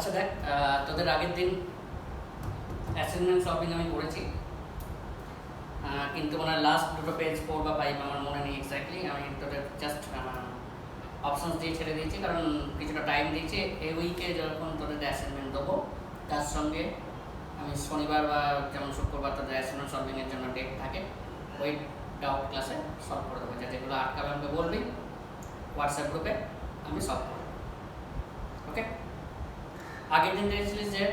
আচ্ছা দেখ, তোদের আগের দিন অ্যাসাইনমেন্ট সলভিং আমি করেছি, কিন্তু মানে লাস্ট দুটো পেজ 4 বা 5 আমার মনে নেই এক্স্যাক্টলি। আমি তোদের জাস্ট অপশনস দিয়ে ছেড়ে দিয়েছি, কারণ কিছুটা টাইম দিয়েছি। এই উইকে যখন তোদের অ্যাসাইনমেন্ট দেবো, তার সঙ্গে আমি শনিবার বা যেমন শুক্রবার তোদের অ্যাসাইনমেন্ট সলভিংয়ের জন্য ডেট থাকে, ওই ডাউট ক্লাসে সলভ করে দেবো। যেগুলো আটকাবে আমাকে বলবি হোয়াটসঅ্যাপ গ্রুপে, আমি সলভ করব। ওকে, আগের দিন দেখেছিলিস যে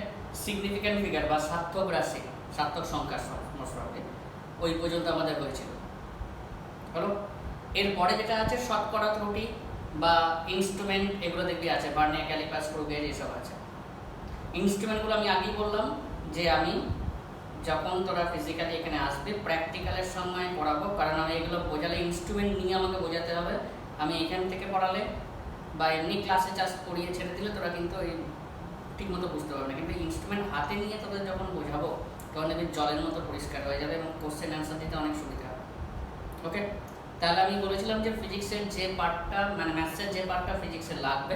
সিগনিফিক্যান্ট ফিগার বা সার্থক রাশি, সার্থক সংখ্যার মশলাকে ওই পর্যন্ত আমাদের হয়েছিল। হলো, এরপরে যেটা আছে শতকরা ত্রুটি বা ইনস্ট্রুমেন্ট, এগুলো দেখবি আছে, ভার্নিয়ার ক্যালিপার, স্ক্রু গেজ, এসব আছে। ইনস্ট্রুমেন্টগুলো আমি আগেই বললাম যে আমি যখন তোরা ফিজিক্যালি এখানে আসবে প্র্যাকটিক্যালের সময় পড়াবো, কারণ আমি এগুলো বোঝালে ইনস্ট্রুমেন্ট নিয়ে আমাকে বোঝাতে হবে। আমি এখান থেকে পড়ালে বা এমনি ক্লাসে জাস্ট পড়িয়ে ছেড়ে দিলে তোরা কিন্তু এই ঠিকমতো বুঝতে পারবে না, কিন্তু ইনস্ট্রুমেন্ট হাতে নিয়ে তোদের যখন বোঝাবো তখন দেখবি জলের মতো পরিষ্কার হয়ে যাবে এবং কোশ্চেন অ্যান্সার দিতে অনেক সুবিধা হবে। ওকে, তাহলে আমি বলেছিলাম যে ফিজিক্সের যে পার্টটা, মানে ম্যাথসের যে পার্টটা ফিজিক্সের লাগবে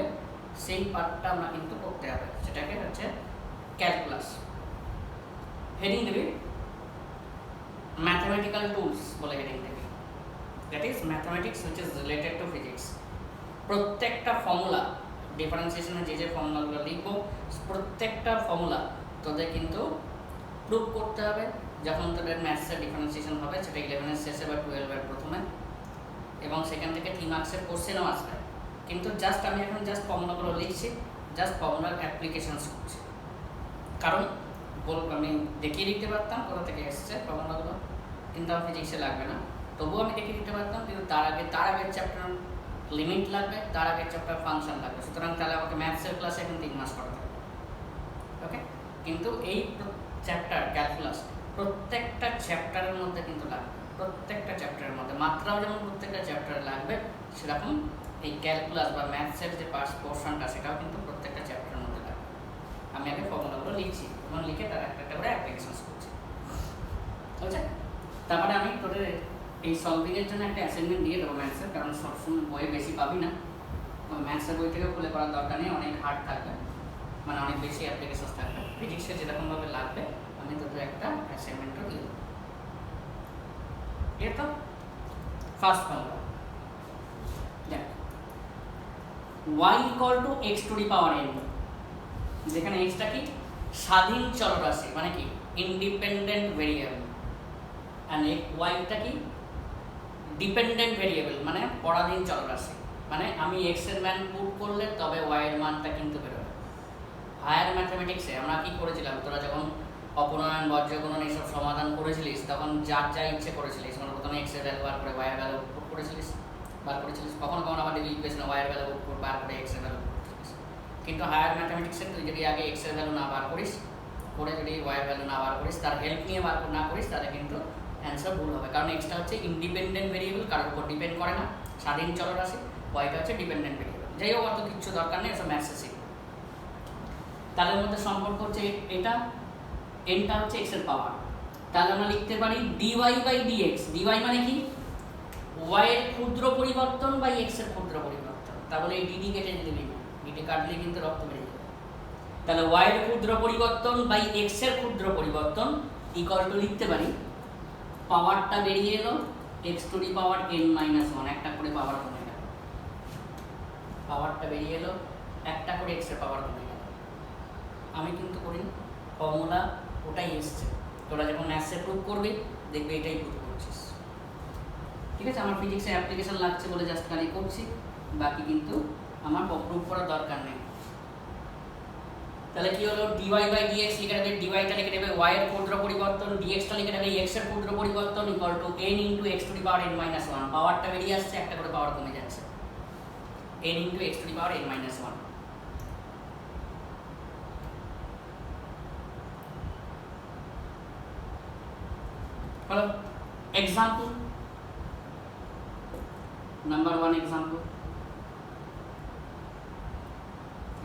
সেই পার্টটা আমরা কিন্তু করতে হবে, সেটাকে হচ্ছে ক্যালকুলাস। হেডিং দেবি ম্যাথমেটিক্যাল টুলস বলে হেডিং দেবি, that is mathematics which is related to physics. প্রত্যেকটা ফর্মুলা, ডিফারেন্সিয়েশনের যে ফর্মুলাগুলো লিখবো, প্রত্যেকটা ফর্মুলা তোদের কিন্তু প্রুভ করতে হবে। যখন তোদের ম্যাথসের ডিফারেন্সিয়েশন হবে, সেটা 11-এর শেষে বা 12-এর প্রথমে, এবং সেখান থেকে 3 মার্কসের কোশ্চেনও আসবে। কিন্তু জাস্ট আমি এখন জাস্ট ফর্মুলাগুলো লিখছি, জাস্ট ফর্মুলার অ্যাপ্লিকেশনস করছি। কারণ আমি দেখিয়ে দিতে পারতাম কোথা থেকে এসছে ফর্মুলাগুলো, কিন্তু আমার ফিজিক্সে লাগবে না, তবুও আমি দেখিয়ে দিতে পারতাম। কিন্তু তার আগের চ্যাপ্টার লিমিট লাগবে, তার আগের চ্যাপ্টার ফাংশন লাগবে। সুতরাং তাহলে আমাকে ম্যাথসের ক্লাসে এখন 3 মাস পড়াতে হবে। ওকে, কিন্তু এই চ্যাপ্টার ক্যালকুলাস প্রত্যেকটা চ্যাপ্টারের মধ্যে কিন্তু লাগবে, প্রত্যেকটা চ্যাপ্টারের মধ্যে। মাত্রাও যেমন প্রত্যেকটা চ্যাপ্টারে লাগবে, সেরকম এই ক্যালকুলাস বা ম্যাথসের যে পোর্শনটা সেটাও কিন্তু প্রত্যেকটা চ্যাপ্টারের মধ্যে লাগবে। আমি আগে ফর্মুলাগুলো লিখছি এবং লিখে তার একটা করে অ্যাপ্লিকেশনস করছি। বুঝছে? তারপরে আমি তোদের এই সলভিংয়ের জন্য একটা অ্যাসাইনমেন্ট দিয়ে দেবো ম্যাথসের, কারণ সবসময় বইয়ে বেশি পাবি না। ম্যাথসের বই থেকে খুলে করার দরকার নেই, অনেক হার্ড থাকবে, মানে অনেক বেশি অ্যাপ্লিকেশনস থাকবে। ফিজিক্সে যেরকমভাবে লাগবে আমি তোদের একটা অ্যাসাইনমেন্টও দিয়ে দেবো। এটা তো ফার্স্ট ফর্মুলা। দেখ, y equal to x to the power n, যেখানে এক্সটা কি স্বাধীন চলরাশি, মানে কি ইন্ডিপেন্ডেন্ট ভেরিয়েবল, আর ওয়াইটা কি ডিপেন্ডেন্ট ভেরিয়েবল, মানে পরাধীন চলরাশি। মানে আমি এক্স এর মান পুট করলে তবে ওয়াই এর মানটা কিন্তু বেরোবে। হায়ার ম্যাথমেটিক্সে আমরা কি করেছিলাম, তোরা যখন অপনয়ন, বজ্রগুণন এইসব সমাধান করেছিলিস, তখন যার যা ইচ্ছে করেছিলিস, মানে প্রথমে এক্স এর ভ্যালু বার করে ওয়াই এর ভ্যালু পুট করেছিলিস, কখনো কখনো আমাদের ইকুয়েশনে ওয়াই এর ভ্যালু বার করে এক্স এর ভ্যালু পুট করেছিলিস। কিন্তু হায়ার ম্যাথমেটিক্সে তুই যদি আগে এক্স এর ভ্যালু না বার করিস, করে যদি ওয়াই এর ভ্যালু না বার করিস, তার হেল্প নিয়ে বার না করিস, তাহলে কিন্তু অ্যান্সার ভুল হবে। কারণ এক্সটা হচ্ছে ইন্ডিপেন্ডেন্ট ভেরিয়েবল, কারোর উপর ডিপেন্ড করে না, স্বাধীন চলরাশি। ওয়াইটা হচ্ছে ডিপেন্ডেন্ট ভেরিয়েবল। যাই হোক, অত কিছু দরকার নেই, এসব ম্যাথসে শিখবে। তাদের মধ্যে সম্পর্ক হচ্ছে এটা, এনটা হচ্ছে এক্স এর পাওয়ার। তাহলে আমরা লিখতে পারি ডিওয়াই বাই ডিএক্স। ডিওয়াই মানে কি ওয়াই এর ক্ষুদ্র পরিবর্তন বাই এক্স এর ক্ষুদ্র পরিবর্তন। তাহলে এই ডিডি কেটে দিবি, ডিডি কাটলে কিন্তু রক্ত বেরিয়ে যাবে। তাহলে ওয়াই এর ক্ষুদ্র পরিবর্তন বাই এক্স এর ক্ষুদ্র পরিবর্তন ইকুয়াল টু লিখতে পারি, পাওয়ারটা বেরিয়ে এলো x to the power n-1, একটা করে পাওয়ার কমে গেল। পাওয়ারটা বেরিয়ে এলো, একটা করে এক্স এর পাওয়ার কমে গেল। আমি কিন্তু করি ফর্মুলা ওটাই এসছে, তোরা যখন ম্যাথসে প্রুভ করবি দেখবি এটাই প্রুভ করছিস। ঠিক আছে, আমার ফিজিক্সে অ্যাপ্লিকেশন লাগছে বলে জাস্ট খালি করছি, বাকি কিন্তু আমার প্রুভ করার দরকার নেই। তাহলে কি হলো, ডিওয়াই বাই ডিএক্স লিখে দেবে, ডিওয়াইটা লিখে দেবে ওয়াই এর ক্ষুদ্র পরিবর্তন, ডিএক্সটা লিখে দেবে এক্স এর ক্ষুদ্র পরিবর্তন equal to n into x to the power n-1। পাওয়ারটা বেরিয়ে আসছে, একটা করে পাওয়ার কমে যাচ্ছে, n into x to the power n-1। হলো এক্সাম্পল নাম্বার 1।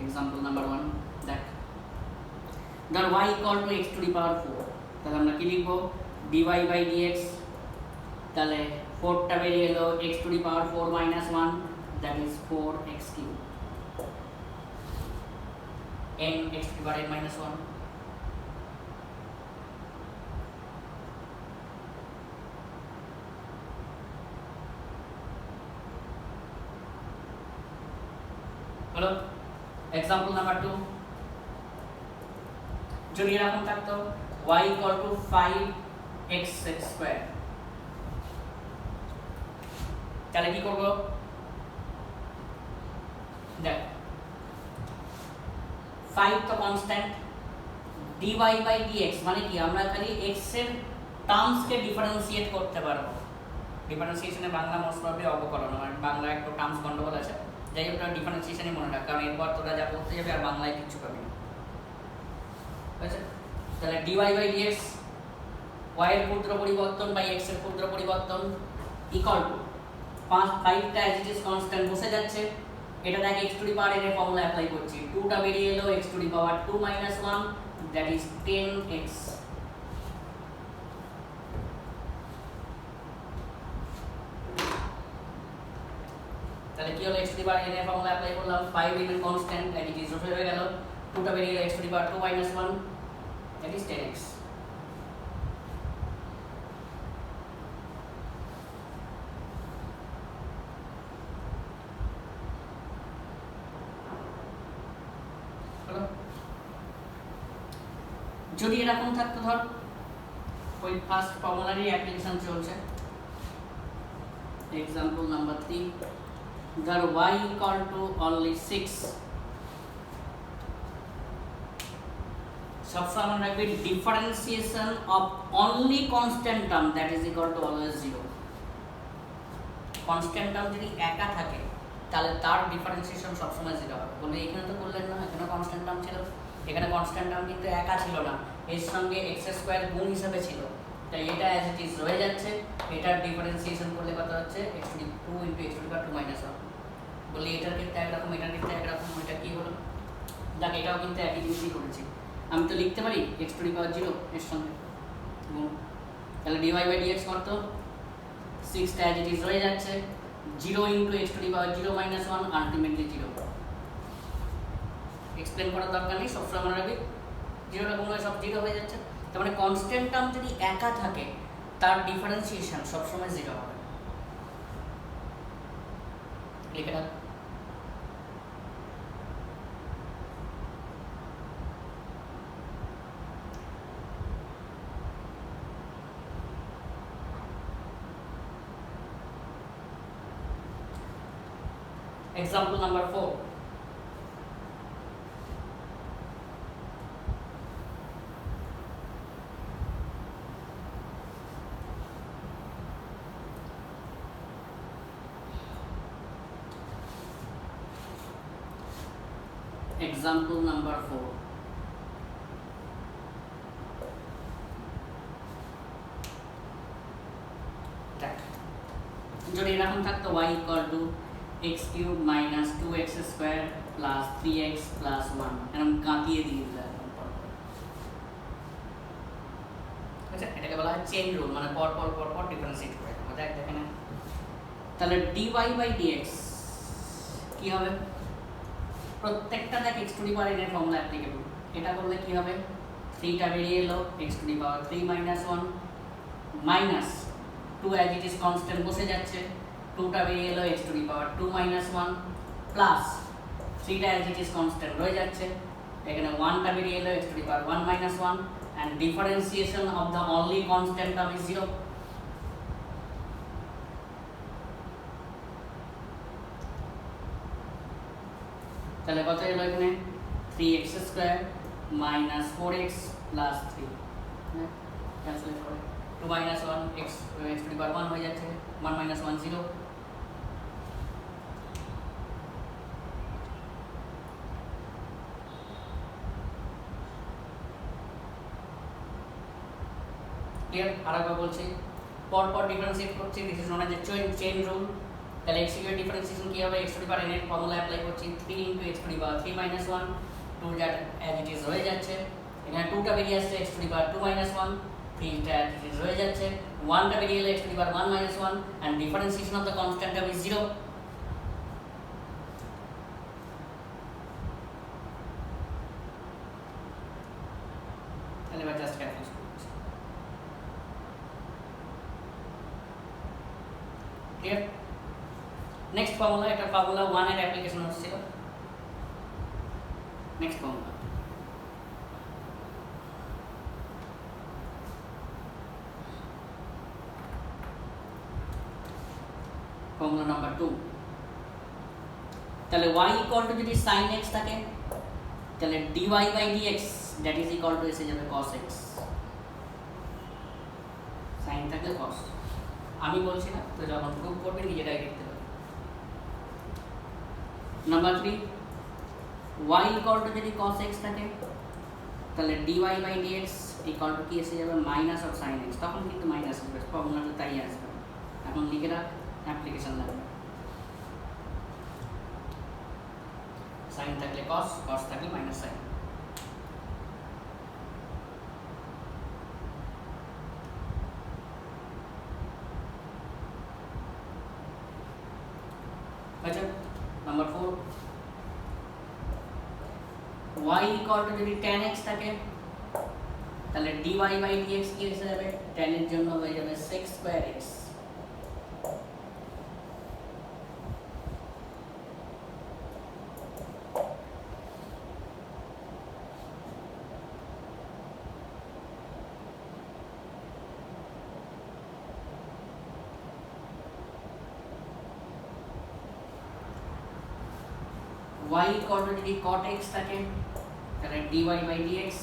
এক্সাম্পল নাম্বার 1, দেখ, ধর y equal to x to the power 4। তাহলে আমরা কি লিখবো, dy বাই dx। তাহলে 4টা বেরিয়ে এলো x to the power 4 - 1, that is 4x cube. n x to the power n minus 1. হলো এক্সাম্পল নাম্বার 2, যদি এরকম থাকতো y equal to 5x square, তাহলে কি করব? দেখ 5 তো কনস্ট্যান্ট, dy by dx মানে কি আমরা খালি x এর টার্মস কে ডিফারেন্সিয়েট করতে পারবো। ডিফারেন্সিয়েশনে বাংলা মোস্ট প্রবাবলি অবকলন, মানে বাংলা একটু টার্মস গন্ডগোল আছে, যাই হোক ডিফারেন্সিয়েশনই মনে রাখ, কারণ এরপর তোরা যা পড়তে যাবে আর বাংলায় কিছু পাবি না। বুঝেছ? তাহলে dy by dx y এর ক্ষুদ্র পরিবর্তন বাই x এর ক্ষুদ্র পরিবর্তন ইকুয়াল টু 5 টা as it is কনস্ট্যান্ট বসে যাচ্ছে, এটা দেখ x to the power n এর ফর্মুলা অ্যাপ্লাই করছি, 2 টা বেরিয়ে এলো x to the power 2 minus 1 that is 10x। তাহলে কি হলো, x to the power n এর ফর্মুলা অ্যাপ্লাই করলাম, 5 রিমেন কনস্ট্যান্ট that is হয়ে গেল, 2 টা বেরিয়ে এলো x to the power 2 minus 1 that is 10x। যদি এরকম থাকতো, ধর ওই ফার্স্ট ফর্মুলারই অ্যাপ্লিকেশন চলছে, এক্সাম্পল নাম্বার 3, ধর y equal to only 6, সবসময় মনে রাখবি differentiation of only constant term that is equal two always 0। Constant term যদি একা থাকে তাহলে তার ডিফারেন্সিয়েশন সবসময় 0 হবে। বলে এখানে তো করলেন না, এখানে কনস্ট্যান্ট টার্ম ছিল, এখানে কনস্ট্যান্ট টার্ম কিন্তু একা ছিল না, এর সঙ্গে x স্কয়ার গুণ হিসেবে ছিল, তাই এটা অ্যাজ ইট ইজ রয়ে যাচ্ছে, এটার ডিফারেন্সিয়েশন করলে কত হচ্ছে x to the 2 * x to the power 2 minus 1। বলি এটার ক্ষেত্রে একরকম, এটার ক্ষেত্রে একরকম, এটা কি হলো? দেখ এটাও কিন্তু একই জিনিসই করেছি, আমি তো লিখতে পারি x টু দি পাওয়ার 0 এর সঙ্গে গুণ, তাহলে dy by dx কত? 6 টা অ্যাজ ইট ইজ রয়ে যাচ্ছে, 0 * x to the power 0 minus 1 ultimately 0। Explain করার দরকার নেই, সবসময় মনে রাখবি 0 টা গুণ হয়ে সব 0 হয়ে যাচ্ছে, তার মানে কনস্ট্যান্ট টার্ম যদি একা থাকে তার ডিফারেন্সিয়েশন সবসময় 0 হবে। লিখে রাখ। Example number 4, example number 4, দেখ যদি এরকম থাকতো y equal to x cube minus 2x square plus 3x plus 1, এরকম গাঁথিয়ে দিয়ে দিলাম, আচ্ছা এটাকে বলা হয় চেইন রুল, মানে পর পর পর পর ডিফারেন্সিয়েট করে দেবো। দেখ দেখেন, তাহলে dy by dx কি হবে? প্রত্যেকটা দেখ x to the power n এর ফর্মুলা অ্যাপ্লিকেবল, এটা করলে কি হবে? 3 টা বেরিয়ে এলো x to the power 3 minus 1 minus 2 as it is constant বসে যাচ্ছে, 2 টা বেরিয়ে এলো x to the power 2 minus 1 plus 3 টা অ্যাজ ইট ইজ কনস্ট্যান্ট রয়ে যাচ্ছে, এখানে 1 টা বেরিয়ে এলো x to the power 1 minus 1 and differentiation of the only constant term is 0। তাহলে কত এলো এখানে? 3x square minus 4x plus 3, cancel করে 2 minus 1 x to the power 1 হয়ে যাচ্ছে, 1 minus 1 0। ক্লিয়ার? আরেকবার বলছি, পর পর ডিফারেন্সিয়েট করছি, this is known as a chain rule. তাহলে x এর ডিফারেন্সিয়েশন কি হবে? x to the power n এর ফর্মুলা অ্যাপ্লাই করছি, 3 * x to the power 3 minus 1, 2 that as it is হয়ে যাচ্ছে, এখানে 2 টা বেরিয়ে আসছে x to the power 2 minus 1, 3 টা অ্যাজ ইট ইজ হয়ে যাচ্ছে, 1 টা বেরিয়ে এলো x to the power 1 minus 1 and differentiation of the constant term is 0। Clear? Next formula, এটা ফর্মুলা 1 এর অ্যাপ্লিকেশন হচ্ছিল। Next formula, formula number 2। তাহলে y ইকুয়াল টু যদি sin x থাকে তাহলে dy by dx that is equal to এসে যাবে cos x। sin থাকলে cos, আমি বলছি না, তো যখন প্রুভ করবে নিজেরাই দেখতে পাবে। নাম্বার 3, y ইকুয়াল টু যদি cos x থাকে তাহলে dy by dx equal to কি এসে যাবে মাইনাস অফ sin x। তখন কিন্তু মাইনাস আসবে, ফর্মুলাটা তাই আসবে। এখন লিখে রাখ, অ্যাপ্লিকেশন লাগবে। sin থাকলে cos, cos থাকলে মাইনাস sin। আচ্ছা, নাম্বার 4, y ইকুয়াল টু যদি tan x থাকে তাহলে dy বাই dx কি এসে যাবে, tan এর জন্য হয়ে যাবে sec square x। y equal to যদি cot x থাকে তাহলে dy by dx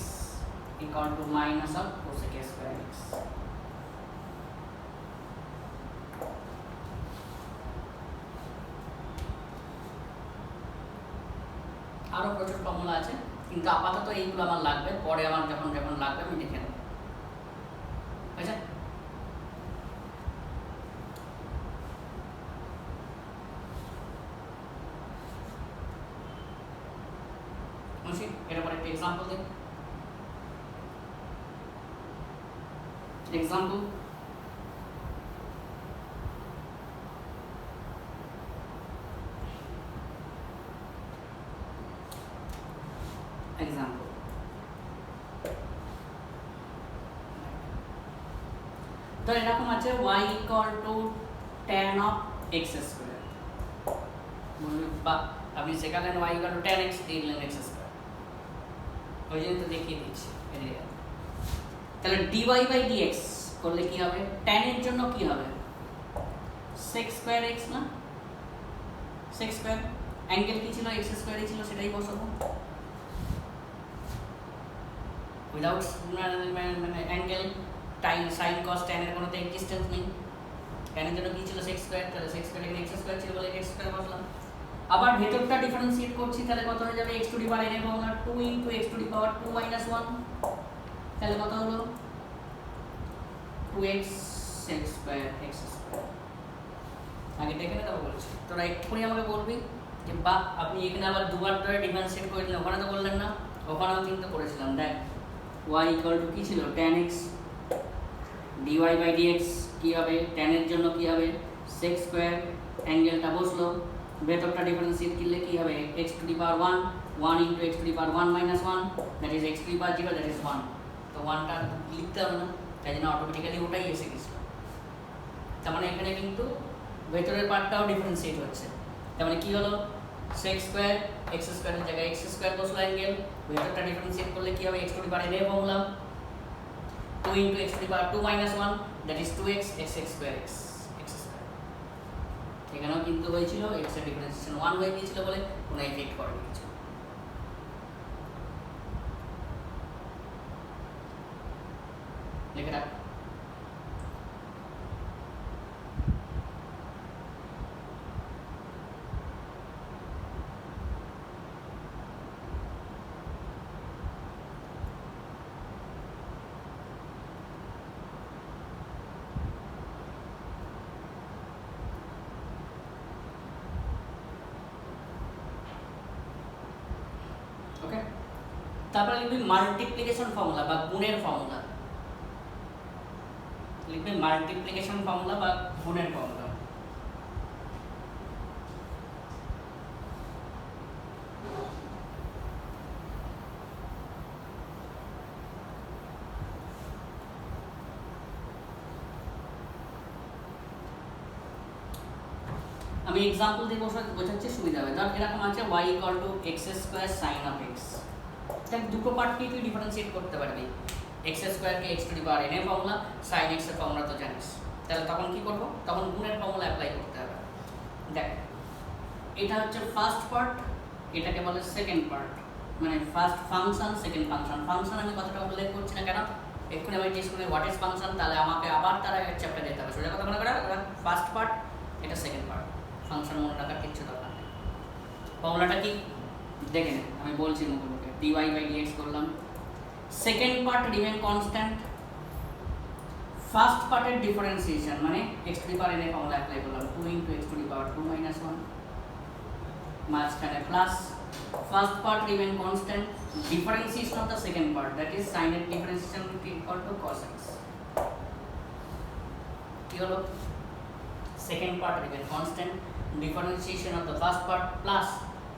equal to minus of cosec square x। আরো প্রচুর ফর্মুলা আছে, কিন্তু আপাতত এইগুলো আমার লাগবে, পরে আমার যখন যখন লাগবে আমি দেখে নেব। আচ্ছা, এর পরে একটা এক্সাম্পল দিই। এক্সাম্পল, এক্সাম্পল তো এরকম আছে y equal two tan of x square. বা আপনি শেখালেন y equal two tan x দিলেন x স্কয়ার, ওই জন্য তো দেখিয়ে দিচ্ছি। তাহলে dy বাই dx করলে কি হবে, tan এর জন্য কি হবে sec স্কয়ার x না, sec স্কয়ার। অ্যাঙ্গেল কি ছিল, x স্কয়ারই ছিল, সেটাই বসাবো। উইদাউট মানে angle time sin cos tan এর কোনো তো এক্সিস্টেন্স নেই। tan এর জন্য কি ছিল sec স্কয়ার, তাহলে sec স্কয়ার এখানে x স্কয়ার ছিল বলে x স্কয়ার বসলাম। আবার ভেতরটা ডিফারেন্সিয়েট করছি, তাহলে কত হয়ে যাবে, x to the power n এর formula 2 into x to the power 2 minus 1, তাহলে কত হলো 2x sec square x square. আগে দেখে নে, তারপর বলছি। তোরা এক্ষুনি আমাকে বলবি যে বা আপনি এখানে আবার দুবার ধরে ডিফারেন্সিয়েট করে দিলেন, ওখানে তো বললেন না, ওখানেও কিন্তু করেছিলাম। দেখ y ইকুয়াল টু কি ছিল tan x, dy by dx কি হবে, tan এর জন্য কি হবে sec স্কয়ার, অ্যাঙ্গেলটা বসলো, ভেতরটা ডিফারেন্সিয়েট করলে কি হবে x to the power 1, 1 into x to the power 1 minus 1 that is x to the power 0 that is 1। তো 1টা লিখতে হবে না, তাই জন্য অটোমেটিক্যালি ওটাই এসে গেছিল। তার মানে এখানে কিন্তু ভেতরের পার্টটাও ডিফারেন্সিয়েট হচ্ছে। তার মানে কি হলো sec স্কয়ার x স্কয়ারের জায়গায় x স্কয়ার বসলো, অ্যাঙ্গেল ভেতরটা ডিফারেন্সিয়েট করলে কি হবে x to the power n এর formula 2 into x to the power 2 minus 1 that is 2x x square x square. এখানেও কিন্তু হয়েছিল x এর ডিফারেন্সিয়েশন 1 হয়ে গিয়েছিল বলে কোনো এফেক্ট করেনি কিছু। লিখে রাখ। ওকে, তারপরে লিখবি মাল্টিপ্লিকেশন ফর্মুলা বা গুণের ফর্মুলা। লিখবে মাল্টিপ্লিকেশন ফর্মুলা বা গুণের ফর্মুলা। আমি এক্সাম্পল দিয়ে বোঝাচ্ছি সুবিধা হবে। ধর এরকম আছে y equal to x square sine of x, তাহলে দুটো পার্টকেই তুই ডিফারেন্সিয়েট করতে পারবি। এক্স স্কোয়ারকে x to the power n এর ফর্মুলা, সাইন এক্স এর ফর্মুলা তো জানিস। তাহলে তখন কি করবো, তখন গুণের ফর্মুলা অ্যাপ্লাই করতে হবে। দেখ এটা হচ্ছে ফার্স্ট পার্ট, এটাকে বলে সেকেন্ড পার্ট, মানে first function second function. Function আমি কথাটা উল্লেখ করছি না কেন, এক্ষুনি আমি টেস্ট করি হোয়াট ইজ ফাংশন, তাহলে আমাকে আবার তারা চ্যাপ্টার যেতে হবে। সোজা কথা মনে করা, ফার্স্ট পার্ট এটা সেকেন্ড পার্ট, ফাংশন মনে রাখার কিচ্ছু দরকার নেই। ফর্মুলাটা কি দেখে নে, আমি বলছি মুখে, dy বাই dx করলাম। Second part remain constant, first পার্টের ডিফারেন্সিয়েশন মানে x to the power n এর ফর্মুলা অ্যাপ্লাই করলাম, 2 * x টু দি পাওয়ার 2 - 1 মাঝখানে plus first part remain constant, differentiation of the second part that is sin এর differentiation equal to cos x। কি হলো, second part remain constant, differentiation of the first part plus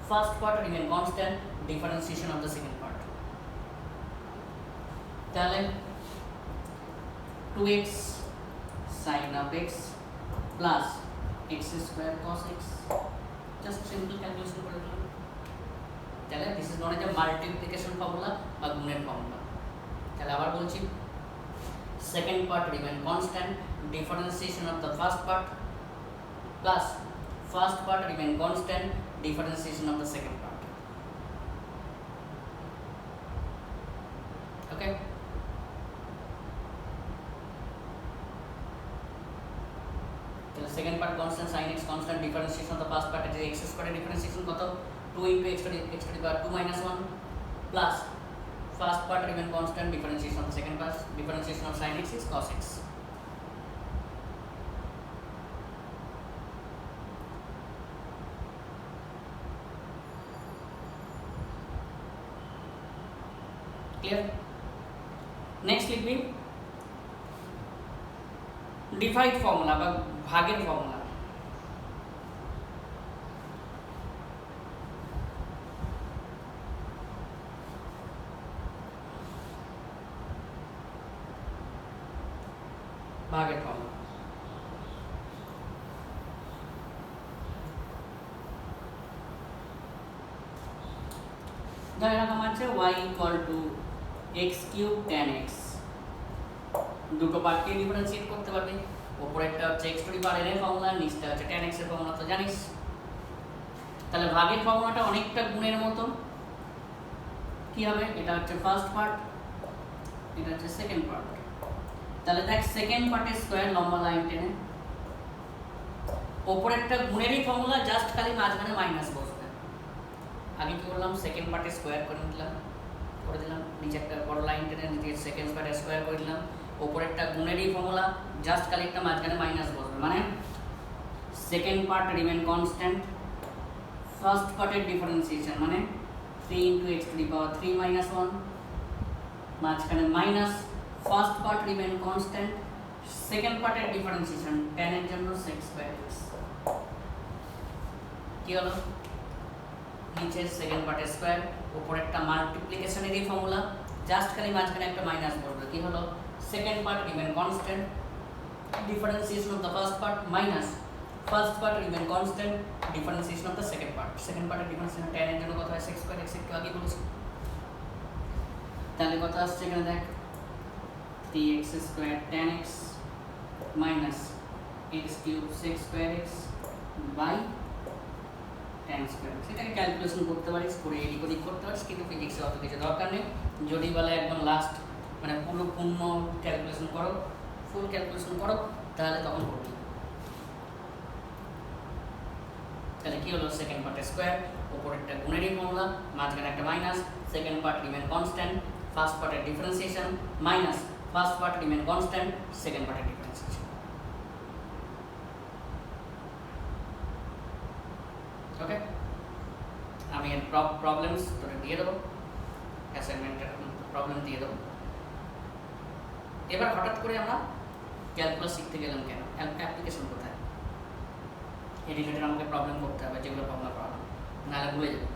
first part remain constant, differentiation of the second part. তাহলে 2x sin of x plus x square cos x, just simple calculation করে দিলাম। তাহলে this is known as a multiplication formula বা গুণের formula. তাহলে আবার বলছি, second part remain constant, differentiation of the first part plus first part remain constant, differentiation of the second part. Okay, second part constant, sin x constant, differentiation of the first part is x square differentiation কত 2 * x to the power 2 - 1 plus first part remain constant, differentiation of the second part, differentiation of sin x is cos x. Clear? Next লিখবি divide formula বা ভাগের formula. ভাগের formula ধর এরকম আছে y equal two x cube tan x, দুটো পার্টকে differentiate করতে পারবি। উপরেরটা হচ্ছে x to the power n এর ফর্মুলা, নিচটা হচ্ছে tan x এর ফর্মুলা তো জানিস। তাহলে ভাগের ফর্মুলাটা অনেকটা গুণের মতো। কি হবে, এটা হচ্ছে ফার্স্ট পার্ট, এটা হচ্ছে সেকেন্ড পার্ট। তাহলে দেখ সেকেন্ড পার্টের স্কয়ার লম্বা লাইন টেনে, উপরেরটা গুণেরই ফর্মুলা, জাস্ট খালি মাঝখানে মাইনাস বসবে। আগে কি করলাম, সেকেন্ড পার্টের স্কয়ার করে দিলাম, নিচে একটা বড় লাইন টেনে নিচে সেকেন্ড পার্টের স্কয়ার করে দিলাম। উপরেরটা গুণেরই ফর্মুলা, জাস্ট খালি একটা মাঝখানে মাইনাস বসবে, মানে second part remain constant, first পার্টের ডিফারেন্সিয়েশন মানে 3 * x to the power 3 - 1 মাঝখানে minus, first part remain constant, second পার্টের ডিফারেন্সিয়েশন tan এর জন্য sec square x। কি হলো, নিচের সেকেন্ড পার্টের স্কয়ার, উপরেরটা মাল্টিপ্লিকেশনেরই ফর্মুলা, জাস্ট খালি মাঝখানে একটা মাইনাস বসবে। কি হলো, second part remain constant, differentiation of the first part minus first part remain constant, differentiation of the second part. Second পার্টের ডিফারেন্সিয়েশন tan এর জন্য কত হয় sec square x, একটু আগে বলেছি। তাহলে কত আসছে এখানে দেখ, 3x square tan x minus x cube sec square x by tan square। সেটাকে ক্যালকুলেশন করতে পারিস, করে এদিক ওদিক করতে পারিস, কিন্তু ফিজিক্সে অত কিছু দরকার নেই। যদি বলে একদম লাস্ট মানে পুরো পূর্ণ ক্যালকুলেশন করো, ফুল ক্যালকুলেশন করো, তাহলে তখন করবি। তাহলে কি হলো, সেকেন্ড পার্টের স্কয়ার, উপরেরটা গুণেরই ফর্মুলা, মাঝখানে একটা minus, second part remain constant, first পার্টের differentiation minus first part remain constant, second পার্টের ডিফারেন্সিয়েশন। ওকে, আমি এর প্রবলেমস তোরে দিয়ে দেবো, অ্যাসাইনমেন্টের প্রবলেম দিয়ে দেবো। এবার হঠাৎ করে আমরা ক্যালকুলাস শিখতে গেলাম কেন, অ্যাপ্লিকেশন কোথায়, এই রিলেটেড আমাকে প্রবলেম করতে হবে, যেগুলো ফর্মুলা করালাম, নাহলে ভুলে যাবে।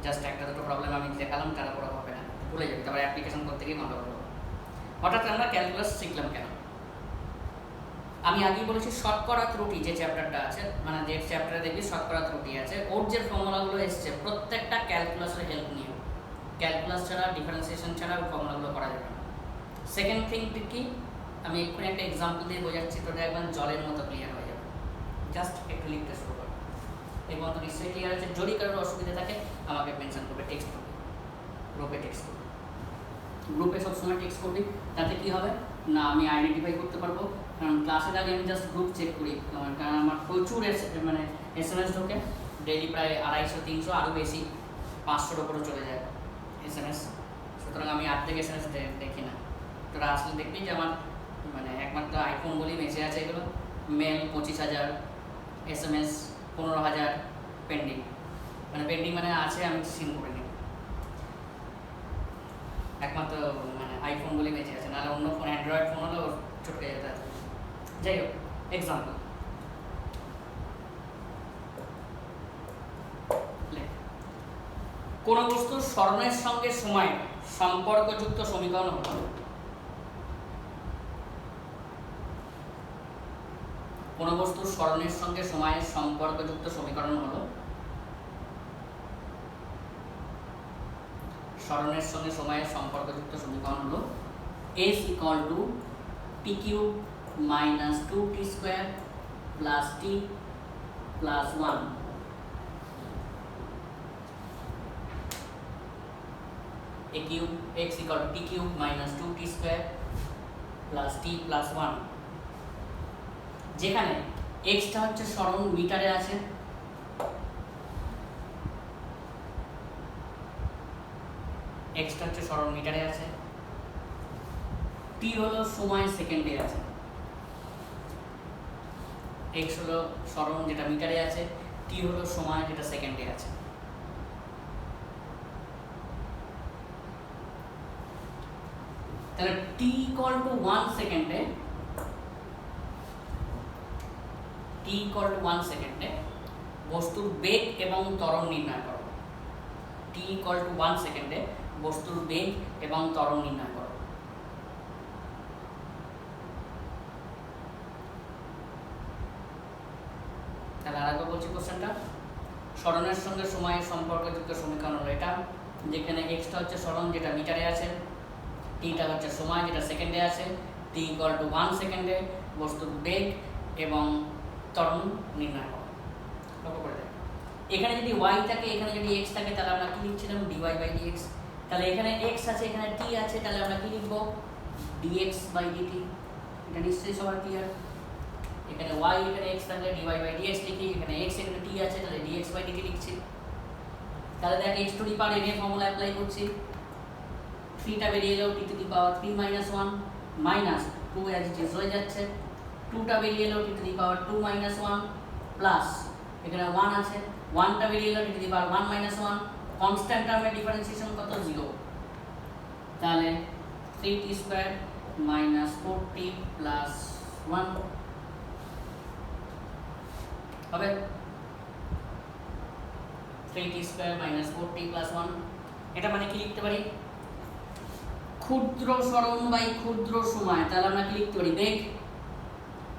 জাস্ট একটা দুটো প্রবলেম আমি দেখালাম, তারা পুরো হবে না, ভুলে যাবে, তারপরে অ্যাপ্লিকেশন করতে গিয়ে গন্ডগোল হবে। হঠাৎ আমরা ক্যালকুলাস শিখলাম কেন, আমি আগেই বলেছি শতকরা ত্রুটি যে চ্যাপ্টারটা আছে, মানে যে চ্যাপ্টারে দেখবি শতকরা ত্রুটি আছে, ওর যে ফর্মুলাগুলো এসছে প্রত্যেকটা ক্যালকুলাসের হেল্প নিয়ে, ক্যালকুলাস ছাড়া ডিফারেন্সিয়েশন ছাড়া ওই ফর্মুলাগুলো করা যাবে না। সেকেন্ড থিংটি কি, আমি এক্ষুনি একটা এক্সাম্পল দিয়ে বোঝাচ্ছি, তোটা একদম জলের মতো ক্লিয়ার হয়ে যাবে। জাস্ট একটু লিখতে শুরু করো, এই মতো নিশ্চয়ই ক্লিয়ার আছে। যদি কারোর অসুবিধা থাকে আমাকে মেনশন করবে, টেক্সট করবে, গ্রুপে টেক্সট করবে। গ্রুপে সবসময় টেক্সট করবি, তাতে কি হবে না আমি আইডেন্টিফাই করতে পারবো, কারণ ক্লাসের আগে আমি জাস্ট গ্রুপ চেক করি, কারণ আমার প্রচুর মানে SMS ঢোকে ডেইলি, প্রায় 250 300 আরও বেশি, 500-র উপরে চলে যায় SMS। সুতরাং আমি আর্ধেক SMS দেখি না। তোরা আসলে দেখবি যে আমার মানে একমাত্র আইফোন বলেই বেঁচে আছে এগুলো। মেল 25,000, SMS 15,000 পেন্ডিং, মানে পেন্ডিং মানে আছে, আমি সিন করে নিই, একমাত্র মানে আইফোন বলেই বেঁচে আছে, নাহলে অন্য ফোন অ্যান্ড্রয়েড ফোন হলেও ছটকে যেতে। যাই হোক, এক্সাম্পল কোন বস্তুর স্মরণের সঙ্গে সময় সম্পর্কযুক্ত সমীকরণ হল, কোন বস্তুর স্মরণের সঙ্গে সময়ের সম্পর্কযুক্ত সমীকরণ হলো, স্মরণের সঙ্গে সময়ের সম্পর্কযুক্ত সমীকরণ হলো s equal to t cube minus 2t square plus t plus 1, a cube x equal to t cube minus 2t square plus t plus 1, যেখানে x টা হচ্ছে স্মরণ মিটারে আছে, x টা হচ্ছে স্মরণ মিটারে আছে, t হলো সময় সেকেন্ডে আছে, x হলো স্মরণ যেটা মিটারে আছে, t হলো সময় যেটা সেকেন্ডে আছে। তাহলে t equal to 1 সেকেন্ডে, t equal to 1 সেকেন্ডে বস্তুর বেগ এবং ত্বরণ নির্ণয় করো। t equal to 1 সেকেন্ডে বস্তুর বেগ এবং ত্বরণ নির্ণয় করো। তাহলে আরেকবার বলছি কোশ্চেনটা, স্মরণের সঙ্গে সময়ের সম্পর্কযুক্ত সমীকরণ হলো এটা, যেখানে x টা হচ্ছে স্মরণ যেটা মিটারে আছে, t টা হচ্ছে সময় যেটা সেকেন্ডে আছে, t equal to 1 সেকেন্ডে বস্তুর বেগ এবং ত্বরণ নির্ণয় করো। লক্ষ্য করে দেখ, এখানে যদি y থাকে, এখানে যদি x থাকে, তাহলে আমরা কি লিখছিলাম dy/dx। তাহলে এখানে x আছে, এখানে t আছে, তাহলে আমরা কি লিখব dx/dt। এটা নিশ্চয়ই সবার ক্লিয়ার। এখানে y এখানে x থাকলে dy/dx লিখি, এখানে x এখানে t আছে, তাহলে dx/dt লিখছি। তাহলে দেখ x to the power n এর ফর্মুলা অ্যাপ্লাই করছি, 3 টা বেরিয়ে এলো, t to the power 3 - 1 minus 2 as it is হয়ে যাচ্ছে, 2 টা বেরিয়ে এলো, t to the power 2 - 1 plus এখানে 1 আছে, 1 টা বেরিয়ে এলো, t to the power 1 - 1, constant টার্মের ডিফারেন্সিয়েশন কত 0, তাহলে 3t square minus 4t plus 1 হবে 3t square minus 4t plus 1। এটা মানে কি লিখতে পারি, ক্ষুদ্র স্মরণ বাই ক্ষুদ্র সময়, তাহলে আমরা কি লিখতে পারি বেগ,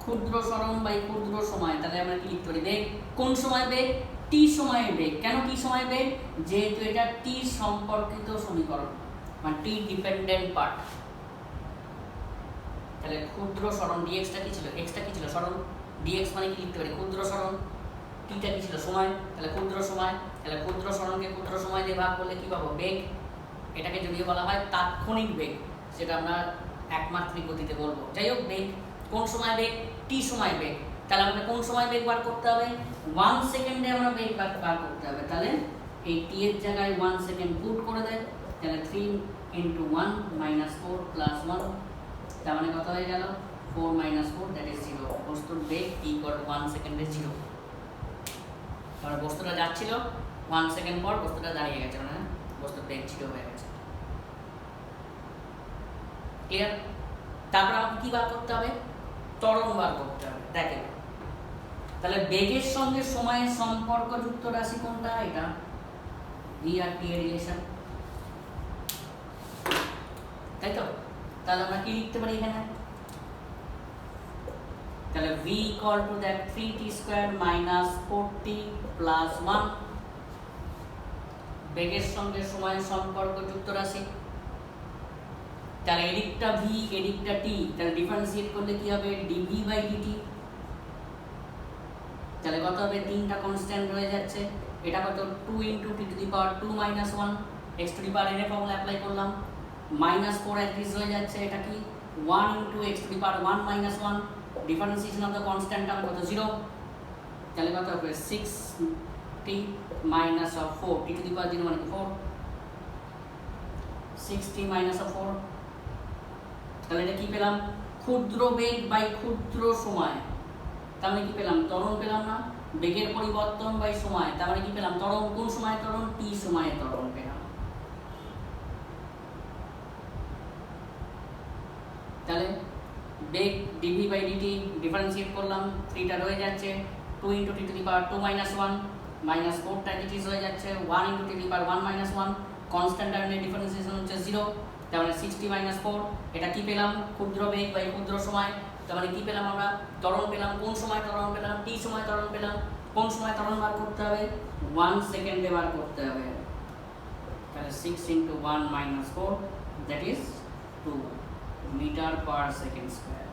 ক্ষুদ্র স্মরণ বাই ক্ষুদ্র সময়, তাহলে আমরা কি লিখতে পারি বেগ। কোন সময় বেগ, t সময়ে বেগ। কেন t সময়ে বেগ, যেহেতু এটা t সম্পর্কিত সমীকরণ, মানে t ডিপেন্ডেন্ট পার্ট। তাহলে ক্ষুদ্র স্মরণ dx টা কি ছিল, x টা কি ছিল স্মরণ, dx মানে কি লিখতে পারি ক্ষুদ্র স্মরণ, t টা কি ছিল সময়, তাহলে ক্ষুদ্র সময়, তাহলে ক্ষুদ্র স্মরণকে ক্ষুদ্র সময় দিয়ে ভাগ করলে কি পাবো বেগ। এটাকে যদিও বলা হয় তাৎক্ষণিক বেগ, সেটা আমরা একমাত্রিক গতিতে বলবো। যাই হোক, বেগ কোন সময় বেগ, t সময় বেগ। তাহলে আমাদের কোন সময় বেগ বার করতে হবে, 1 সেকেন্ডে আমরা বেগ বার করতে হবে। তাহলে এই t এর জায়গায় 1 সেকেন্ড পুট করে দেয়, তাহলে 3 × 1 - 4 + 1, তার মানে কত হয়ে গেল 4 - 4 দ্যাট ইজ 0। বস্তুর বেগ t = 1 সেকেন্ডে 0। তাহলে বস্তুটা যাচ্ছিল, 1 সেকেন্ড পর বস্তুটা দাঁড়িয়ে গেছে, মানে বস্তুর বেগ 0 হয়ে গেছে। ক্লিয়ার? তারপর আমাকে কি বার করতে হবে, ত্বরণ বার করতে হবে। দেখেন, তাহলে বেগের সঙ্গে সময়ের সম্পর্কযুক্ত রাশি কোনটা, এটা v আর t এর রিলেশন, তাই তো। তাহলে আমরা কি লিখতে পারি এখানে, তাহলে v equal to that 3t square minus 4t plus 1 বেগের সঙ্গে সময়ের সম্পর্কযুক্ত রাশি। তাহলে এদিকটা v এদিকটা t, তাহলে ডিফারেন্সিয়েট করলে কি হবে dv বাই dt। তাহলে কত হবে, তিনটা কনস্ট্যান্ট রয়ে যাচ্ছে, এটা কত 2 into t to the power 2 minus 1 x to the power n এর ফর্মুলা অ্যাপ্লাই করলাম, মাইনাস 4 অ্যাজ দিস হয়ে যাচ্ছে, এটা কি 1 into x to the power 1 minus 1, differentiation of the constant term কত 0, তাহলে কত হবে 6t minus of 4 t to the power 0 মানে 4, 6t মাইনাস অফ 4। তাহলে এটা কি পেলাম, ক্ষুদ্র বেগ বাই ক্ষুদ্র সময়, তার মানে কি পেলাম, ত্বরণ পেলাম না, বেগের পরিবর্তন বাই সময়, তার মানে কি পেলাম, ত্বরণ কোন সময় ত্বরণ, t সময়ে ত্বরণ পেলাম। তাহলে বেগ dv বাই dt ডিফারেন্সিয়েট করলাম, 3টা রয়ে যাচ্ছে, 2 into t to the power 2 minus 1 minus 4টা ডিটিস হয়ে যাচ্ছে, 1 into t to the power 1 minus 1, constant টার্মের ডিফারেন্সিয়েশন হচ্ছে 0, তার মানে 60 মাইনাস 4, এটা কি পেলাম, ক্ষুদ্র বেগ বাই ক্ষুদ্র সময়, তার মানে কি পেলাম আমরা, ত্বরণ পেলাম, কোন সময় ত্বরণ পেলাম, t সময় ত্বরণ পেলাম, কোন সময় ত্বরণ বার করতে হবে, 1 সেকেন্ডে বার করতে হবে, তাহলে 6 into 1 minus 4 that is 2 metre per second square.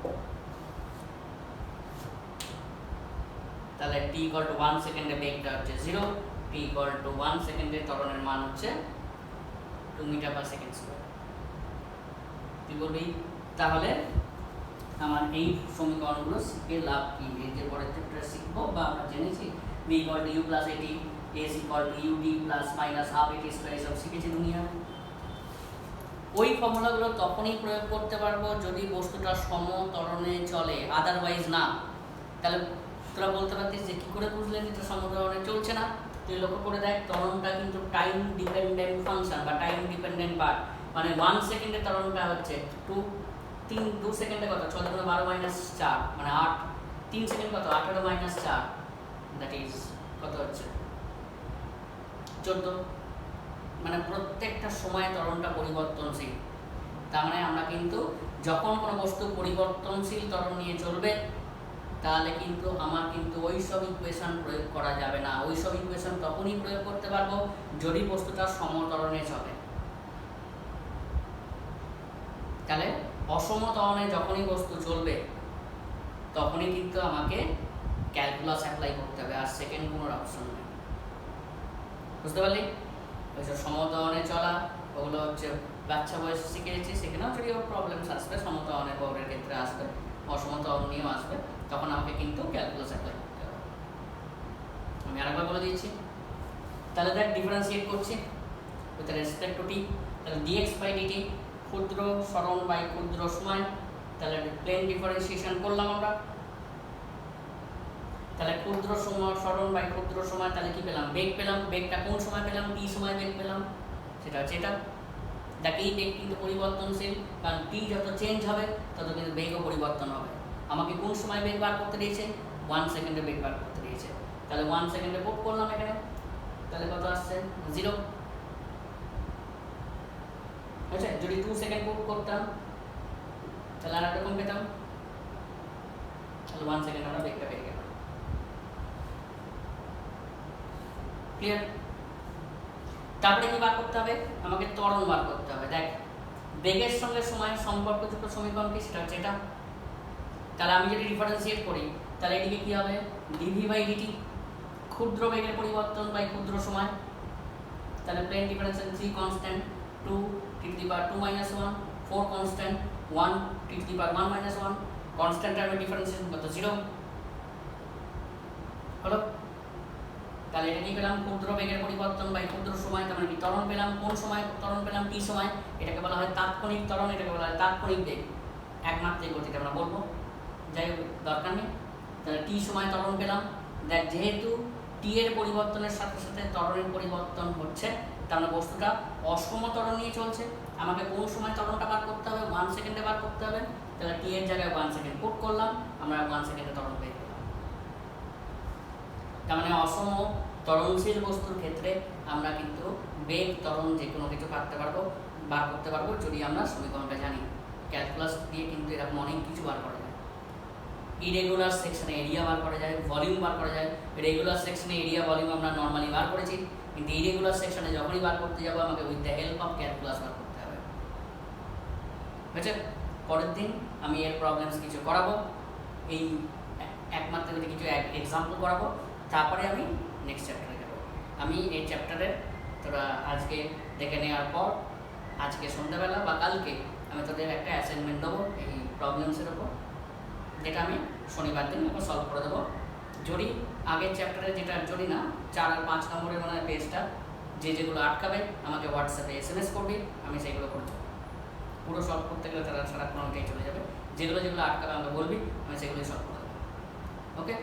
তাহলে t ইকুয়াল টু 1 সেকেন্ডে বেগটা হচ্ছে 0, t ইকুয়াল টু 1 সেকেন্ডে ত্বরণের মান হচ্ছে 2 মিটার পার সেকেন্ড স্কয়ার। তুই বলবি তাহলে আমার এই সমীকরণগুলো শিখে লাভ কি, এর যে পরের চ্যাপ্টারে শিখবো বা আমরা জেনেছি v equal to u plus at, s equal to ud plus minus half at square, এসব শিখেছি দুনিয়া। ওই ফর্মুলাগুলো তখনই প্রয়োগ করতে পারবো যদি বস্তুটা সমত্বরণে চলে, আদারওয়াইজ না। তাহলে তোরা বলতে পারতিস যে কী করে বুঝলেন এটা সমত্বরণে চলছে না, তুই লক্ষ্য করে দেখ, ত্বরণটা কিন্তু টাইম ডিপেন্ডেন্ট ফাংশন বা টাইম ডিপেন্ডেন্ট পার্ট, মানে 1 সেকেন্ডে ত্বরণটা হচ্ছে 2 সেকেন্ডে কত 6 × 12 মাইনাস 4 মানে 8, 3 সেকেন্ড কত 18 মাইনাস 4 দ্যাট ইজ কত হচ্ছে 14, মানে প্রত্যেকটা সময় ত্বরণটা পরিবর্তনশীল। তার মানে আমরা কিন্তু যখন কোনো বস্তু পরিবর্তনশীল ত্বরণ নিয়ে চলবে তাহলে কিন্তু আমার কিন্তু ওই সব ইকুয়েশন প্রয়োগ করা যাবে না, ওই সব ইকুয়েশন তখনই প্রয়োগ করতে পারবো যদি বস্তুটা সমত্বরণে চলে। তাহলে অসম ত্বরণে যখনই বস্তু চলবে তখনই কিন্তু আমাকে ক্যালকুলাস অ্যাপ্লাই করতে হবে, আর সেকেন্ড কোনো অপশন নেই। বুঝতে পারলি? ওই সব সমত্বরণে চলা ওগুলো হচ্ছে বাচ্চা বয়সে শিখেছি, সেখানেও যদিও প্রবলেমস আসবে, সমত্বরণের বউরের ক্ষেত্রে আসবে, অসমত্বরণ নিয়েও আসবে, তখন আমাকে কিন্তু ক্যালকুলাস অ্যাপ্লাই করতে হবে। আমি আরেকবার বলে দিচ্ছি, তাহলে দেখ ডিফারেন্সিয়েট করছি উইথ রেসপেক্ট টু টি, তাহলে dx বাই dt ক্ষুদ্র সরণ বাই ক্ষুদ্র সময়, তাহলে প্লেন ডিফারেন্সিয়েশন করলাম আমরা, তাহলে ক্ষুদ্র সময় সরণ বাই ক্ষুদ্র সময়, তাহলে কি পেলাম, বেগ পেলাম, বেগটা কোন সময় পেলাম, t সময় বেগ পেলাম, সেটা হচ্ছে এটা। দেখ এই বেগ কিন্তু পরিবর্তনশীল, কারণ t যত চেঞ্জ হবে তত কিন্তু বেগও পরিবর্তন হবে। আমাকে কোন সময় বেগ বার করতে দিয়েছে, 1 সেকেন্ডে বেগ বার করতে দিয়েছে, তাহলে 1 সেকেন্ডে পুট করলাম এখানে, তাহলে কত আসছে 0। আচ্ছা যদি 2 সেকেন্ড পুট করতাম তাহলে আর একটা কম পেতাম, তাহলে 1 সেকেন্ড আমরা বেগটা পেয়ে গেলাম। ক্লিয়ার? তারপরে কি বার করতে হবে, আমাকে ত্বরণ বার করতে হবে। দেখ বেগের সঙ্গে সময়ের সম্পর্কযুক্ত সমীকরণ কি, সেটা হচ্ছে এটা। তাহলে আমি যদি ডিফারেন্সিয়েট করি তাহলে এদিকে কি হবে, dv বাই dt ক্ষুদ্র বেগের পরিবর্তন বাই ক্ষুদ্র সময়, তাহলে plain differentiation 3 constant, 2 t to the power 2 minus 1, 4 constant, 1 t to the power 1 minus 1, constant টার্মের ডিফারেন্সিয়েশন কত 0 হলো। তাহলে এটা কি পেলাম, ক্ষুদ্র বেগের পরিবর্তন বাই ক্ষুদ্র সময়, তার মানে কি ত্বরণ পেলাম, কোন সময় ত্বরণ পেলাম, t সময়, এটাকে বলা হয় তাৎক্ষণিক ত্বরণ, এটাকে বলা হয় তাৎক্ষণিক বেগ, একমাত্রিক গতিতে আমরা বলবো, যাই হোক দরকার নেই। তাহলে t সময় ত্বরণ পেলাম। দেখ যেহেতু t এর পরিবর্তনের সাথে সাথে ত্বরণের পরিবর্তন হচ্ছে, তার মানে বস্তুটা অসম ত্বরণ নিয়ে চলছে, আমাকে কোন সময় ত্বরণটা বার করতে হবে, 1 সেকেন্ডে বার করতে হবে, তাহলে t এর জায়গায় 1 সেকেন্ড পুট করলাম, আমরা 1 সেকেন্ডে ত্বরণ পেয়ে গেলাম। তার মানে অসম ত্বরণশীল বস্তুর ক্ষেত্রে আমরা কিন্তু বেগ ত্বরণ যে কোনো কিছু বার করতে পারবো যদি আমরা সমীকরণটা জানি। ক্যালকুলাস দিয়ে কিন্তু এরকম অনেক কিছু বার করা যায়। ইরেগুলার সেকশনে এরিয়া বার করা যায়, ভলিউম বার করা যায়। রেগুলার সেকশনে এরিয়া ভলিউম আমরা নর্মালি বার করেছি, কিন্তু ইরেগুলার সেকশনে যখনই বার করতে যাবো আমাকে with the help of calculus বার করতে হবে। বুঝছে? পরের দিন আমি এর প্রবলেমস কিছু করাবো, এই একমাত্র কিছু এক্সাম্পল করাবো, তারপরে আমি নেক্সট চ্যাপ্টারে যাবো। আমি এই চ্যাপ্টারের তোরা আজকে দেখে নেওয়ার পর আজকে সন্ধ্যাবেলা বা কালকে আমি তোদের একটা অ্যাসাইনমেন্ট দেবো এই প্রবলেমসের ওপর, যেটা আমি শনিবার দিন ওপর সলভ করে দেবো। যদি আগের চ্যাপ্টারে যেটা যদি না 4 আর 5 নম্বরের মনে হয় পেজটা যেগুলো আটকাবে আমাকে হোয়াটসঅ্যাপে SMS করবি, আমি সেইগুলো করছি। পুরো সলভ করতে গেলে তারা সারাক্ষণ ওইটাই চলে যাবে। যেগুলো আটকাবে আমাকে বলবি, আমি সেগুলোই সলভ করে দেবো। ওকে।